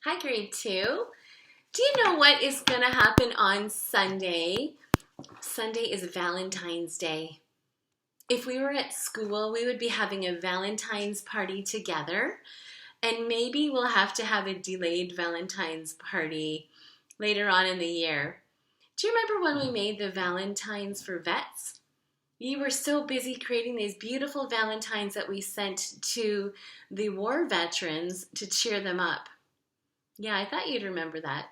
Hi, grade 2. Do you know what is going to happen on Sunday? Sunday is Valentine's Day. If we were at school, we would be having a Valentine's party together, and maybe we'll have to have a delayed Valentine's party later on in the year. Do you remember when we made the Valentines for vets? You were so busy creating these beautiful Valentines that we sent to the war veterans to cheer them up. Yeah, I thought you'd remember that.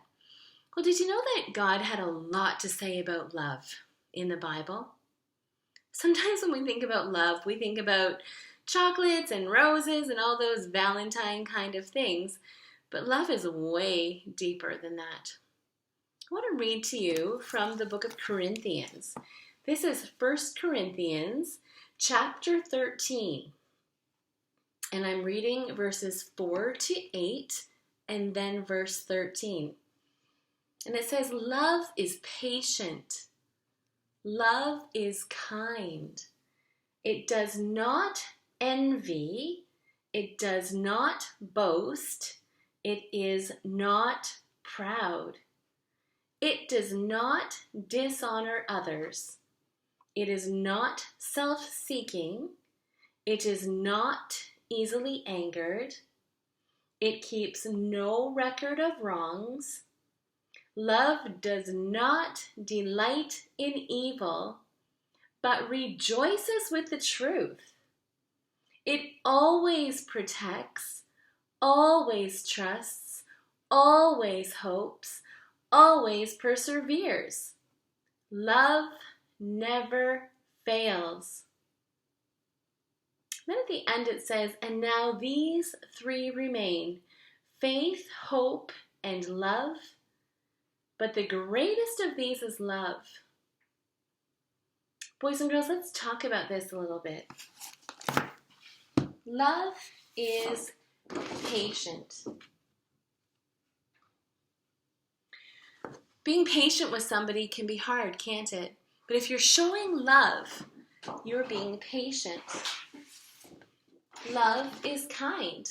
Well, did you know that God had a lot to say about love in the Bible? Sometimes when we think about love, we think about chocolates and roses and all those Valentine kind of things, but love is way deeper than that. I want to read to you from the book of Corinthians. This is 1 Corinthians chapter 13, and I'm reading verses 4 to 8 and then verse 13. And it says, love is patient. Love is kind. It does not envy. It does not boast. It is not proud. It does not dishonor others. It is not self-seeking. It is not easily angered. It keeps no record of wrongs. Love does not delight in evil, but rejoices with the truth. It always protects, always trusts, always hopes, always perseveres. Love never fails. Then at the end it says, and now these three remain, faith, hope, and love. But the greatest of these is love. Boys and girls, let's talk about this a little bit. Love is patient. Being patient with somebody can be hard, can't it? But if you're showing love, you're being patient. Love is kind.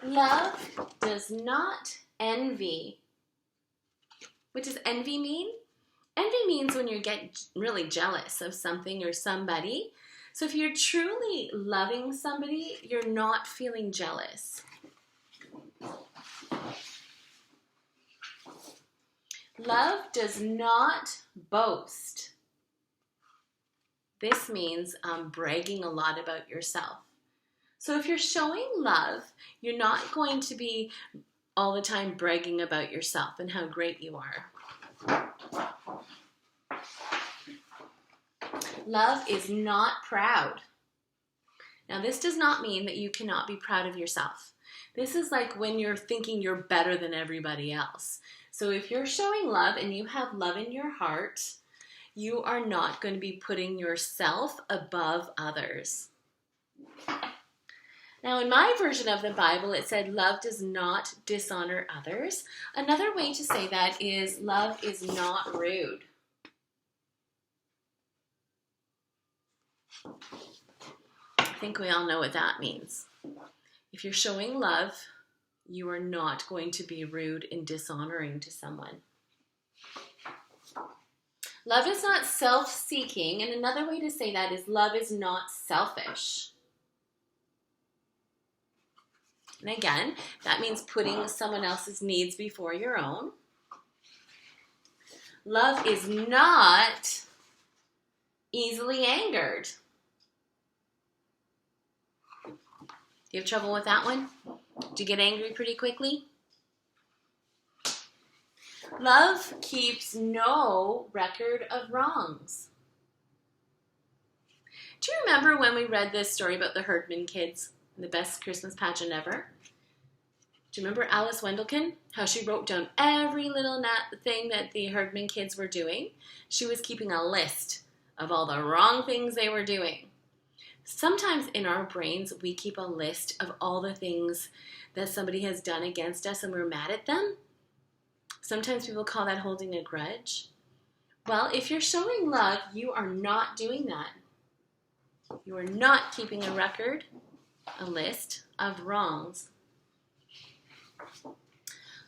Love does not envy. What does envy mean? Envy means when you get really jealous of something or somebody. So if you're truly loving somebody, you're not feeling jealous. Love does not boast. This means bragging a lot about yourself. So if you're showing love, you're not going to be all the time bragging about yourself and how great you are. Love is not proud. Now, this does not mean that you cannot be proud of yourself. This is like when you're thinking you're better than everybody else. So if you're showing love and you have love in your heart, you are not going to be putting yourself above others. Now, in my version of the Bible, it said love does not dishonor others. Another way to say that is love is not rude. I think we all know what that means. If you're showing love, you are not going to be rude and dishonoring to someone. Love is not self-seeking, and another way to say that is love is not selfish. And again, that means putting someone else's needs before your own. Love is not easily angered. Do you have trouble with that one? Do you get angry pretty quickly? Love keeps no record of wrongs. Do you remember when we read this story about the Herdman kids? The best Christmas pageant ever? Do you remember Alice Wendelkin? How she wrote down every little thing that the Herdman kids were doing? She was keeping a list of all the wrong things they were doing. Sometimes in our brains, we keep a list of all the things that somebody has done against us and we're mad at them. Sometimes people call that holding a grudge. Well, if you're showing love, you are not doing that. You are not keeping a record, a list of wrongs.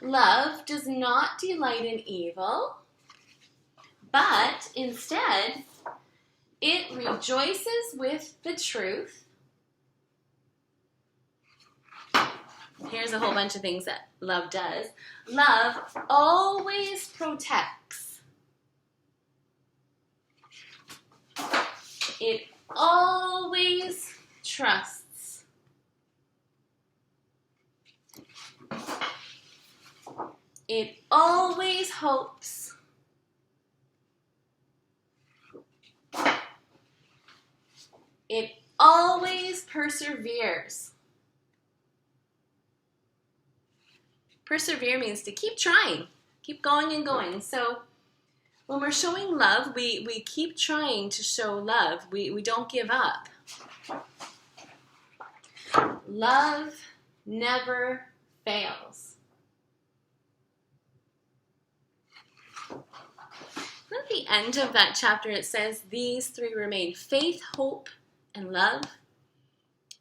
Love does not delight in evil, but instead it rejoices with the truth. Here's a whole bunch of things that love does. Love always protects. It always trusts. It always hopes. It always perseveres. Persevere means to keep trying, keep going and going. So when we're showing love, we keep trying to show love. We don't give up. Love never fails. At the end of that chapter, it says, these three remain: faith, hope, and love.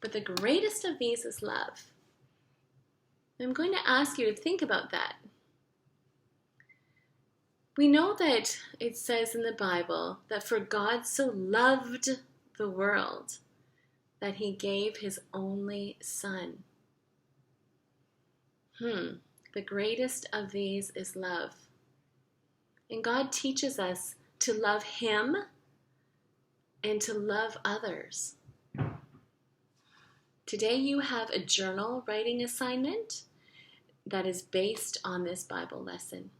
But the greatest of these is love. I'm going to ask you to think about that. We know that it says in the Bible that for God so loved the world that he gave his only son. The greatest of these is love. And God teaches us to love him and to love others. Today you have a journal writing assignment that is based on this Bible lesson.